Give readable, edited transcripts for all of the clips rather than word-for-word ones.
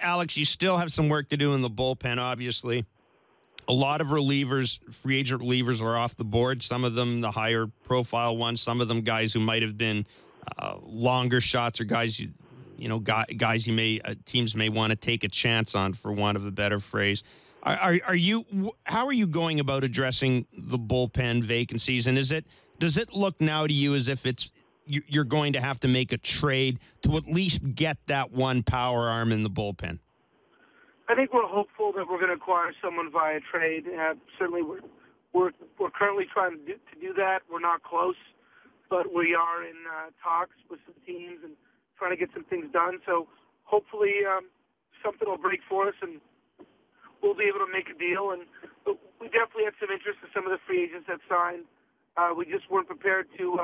Alex, you still have some work to do in the bullpen, obviously. A lot of relievers, free agent relievers, are off the board. Some of them the higher profile ones. Some of them guys who might have been longer shots, or guys guys you may teams may want to take a chance on, for want of a better phrase. Are you? How are you going about addressing the bullpen vacancies? And does it look now to you as if you're going to have to make a trade to at least get that one power arm in the bullpen? I think we're hopeful that we're going to acquire someone via trade. Certainly, we're currently trying to do that. We're not close, but we are in talks with some teams and trying to get some things done. So hopefully something will break for us and we'll be able to make a deal. And we definitely had some interest in some of the free agents that signed. We just weren't prepared to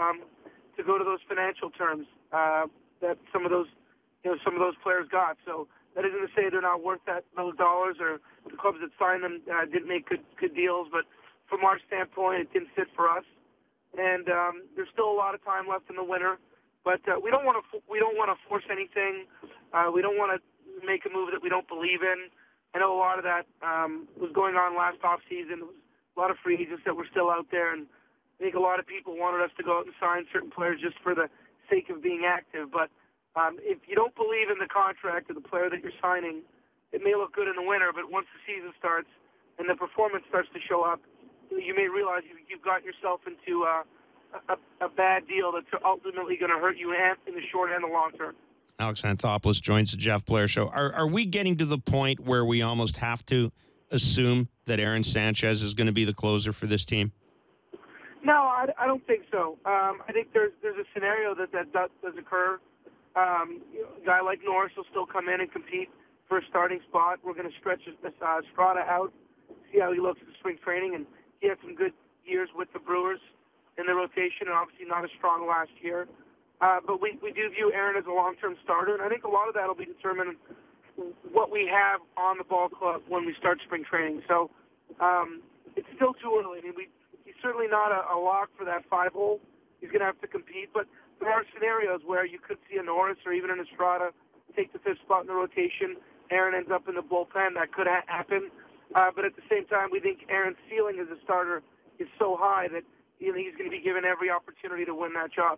go to those financial terms that some of those players got. So that isn't to say they're not worth those dollars, or the clubs that signed them didn't make good deals. But from our standpoint, it didn't fit for us. And there's still a lot of time left in the winter. But we don't want to force anything. We don't want to make a move that we don't believe in. I know a lot of that was going on last off season. There was a lot of free agents that were still out there, and I think a lot of people wanted us to go out and sign certain players just for the sake of being active. But if you don't believe in the contract of the player that you're signing, it may look good in the winter, but once the season starts and the performance starts to show up, you may realize you've got yourself into a bad deal that's ultimately going to hurt you in the short and the long term. Alex Anthopoulos joins the Jeff Blair Show. Are we getting to the point where we almost have to assume that Aaron Sanchez is going to be the closer for this team? No, I don't think so. I think there's a scenario that does occur. A guy like Norris will still come in and compete for a starting spot. We're going to stretch Estrada out, see how he looks at the spring training, and he had some good years with the Brewers in the rotation, and obviously not as strong last year. But we do view Aaron as a long-term starter, and I think a lot of that will be determined what we have on the ball club when we start spring training. So it's still too early. I mean, he's certainly not a lock for that 5-hole. He's going to have to compete, but there are scenarios where you could see a Norris or even an Estrada take the 5th spot in the rotation. Aaron ends up in the bullpen. That could happen. But at the same time, we think Aaron's ceiling as a starter is so high that he's going to be given every opportunity to win that job.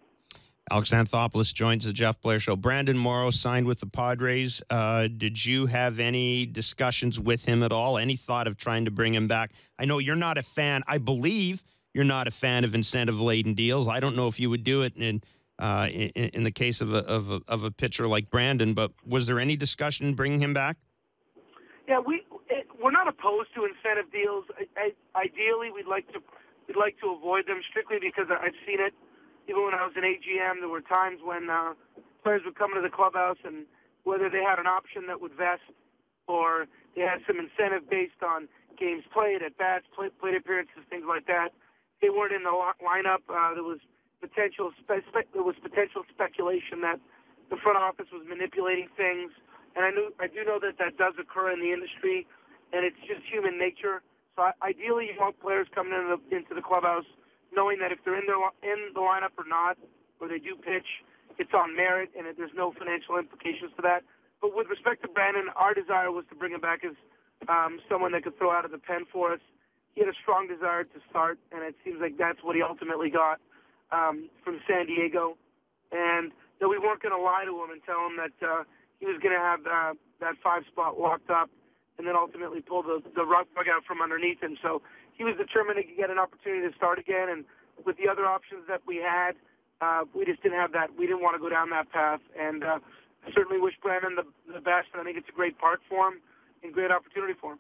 Alex Anthopoulos joins the Jeff Blair Show. Brandon Morrow signed with the Padres. Did you have any discussions with him at all? Any thought of trying to bring him back? I know you're not a fan. I believe you're not a fan of incentive-laden deals. I don't know if you would do it in the case of a pitcher like Brandon, but was there any discussion in bringing him back? Yeah, we're not opposed to incentive deals. Ideally, we'd like to avoid them strictly because I've seen it. Even when I was an AGM, there were times when players would come into the clubhouse, and whether they had an option that would vest or they had some incentive based on games played, at bats, plate appearances, things like that, they weren't in the lineup. There was potential speculation that the front office was manipulating things, and I do know that does occur in the industry, and it's just human nature. So ideally, you want players coming into the clubhouse knowing that if they're in the lineup or not, or they do pitch, it's on merit, and there's no financial implications to that. But with respect to Brandon, our desire was to bring him back as someone that could throw out of the pen for us. He had a strong desire to start, and it seems like that's what he ultimately got from San Diego. And that we weren't going to lie to him and tell him that he was going to have that 5 spot locked up, and then ultimately pull the rug out from underneath him. So he was determined to get an opportunity to start again, and with the other options that we had, we just didn't have that. We didn't want to go down that path, and I certainly wish Brandon the best, and I think it's a great part for him and great opportunity for him.